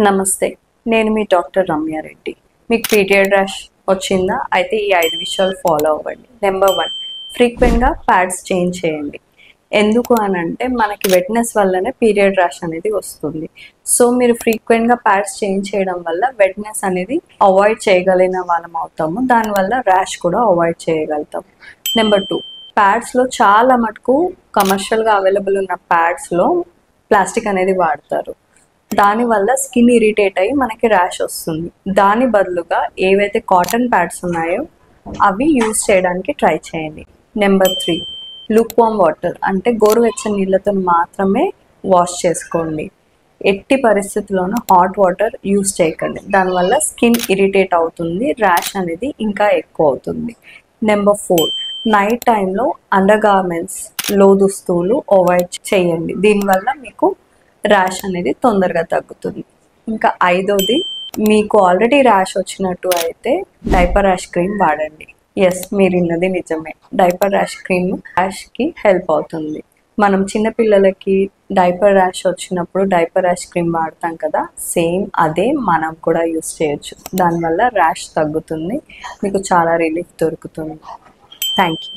నమస్తే, నేను మీ డాక్టర్ రమ్యారెడ్డి. మీకు పీరియడ్ ర్యాష్ వచ్చిందా? అయితే ఈ 5 విషయాలు ఫాలో అవ్వండి. నెంబర్ 1, ఫ్రీక్వెంట్గా ప్యాడ్స్ చేంజ్ చేయండి. ఎందుకు అని అంటే మనకి వెట్నెస్ వల్లనే పీరియడ్ ర్యాష్ అనేది వస్తుంది. సో మీరు ఫ్రీక్వెంట్గా ప్యాడ్స్ చేంజ్ చేయడం వల్ల వెట్నెస్ అనేది అవాయిడ్ చేయగలిగిన వాళ్ళం అవుతాము. దానివల్ల ర్యాష్ కూడా అవాయిడ్ చేయగలుగుతాం. నెంబర్ 2, ప్యాడ్స్లో చాలా మటుకు కమర్షియల్గా అవైలబుల్ ఉన్న ప్యాడ్స్లో ప్లాస్టిక్ అనేది వాడతారు. దానివల్ల స్కిన్ ఇరిటేట్ అయ్యి మనకి ర్యాష్ వస్తుంది. దాని బదులుగా ఏవైతే కాటన్ ప్యాడ్స్ ఉన్నాయో అవి యూజ్ చేయడానికి ట్రై చేయండి. నెంబర్ 3, లూక్ వామ్ వాటర్ అంటే గోరువెచ్చని నీళ్ళతో మాత్రమే వాష్ చేసుకోండి. ఎట్టి పరిస్థితుల్లోనూ హాట్ వాటర్ యూజ్ చేయకండి. దానివల్ల స్కిన్ ఇరిటేట్ అవుతుంది, ర్యాష్ అనేది ఇంకా ఎక్కువ అవుతుంది. నెంబర్ 4, నైట్ టైంలో అండర్ గార్మెంట్స్, లో దుస్తులు అవాయిడ్ చేయండి. దీనివల్ల మీకు ర్యాష్ అనేది తొందరగా తగ్గుతుంది. ఇంకా 5వది, మీకు ఆల్రెడీ ర్యాష్ వచ్చినట్టు అయితే డైపర్ ర్యాష్ క్రీమ్ వాడండి. ఎస్, మీరు విన్నది నిజమే. డైపర్ ర్యాష్ క్రీమ్ ర్యాష్కి హెల్ప్ అవుతుంది. మనం చిన్నపిల్లలకి డైపర్ ర్యాష్ వచ్చినప్పుడు డైపర్ ర్యాష్ క్రీమ్ వాడతాం కదా, సేమ్ అదే మనం కూడా యూస్ చేయొచ్చు. దానివల్ల ర్యాష్ తగ్గుతుంది, మీకు చాలా రిలీఫ్ దొరుకుతుంది. Thank you.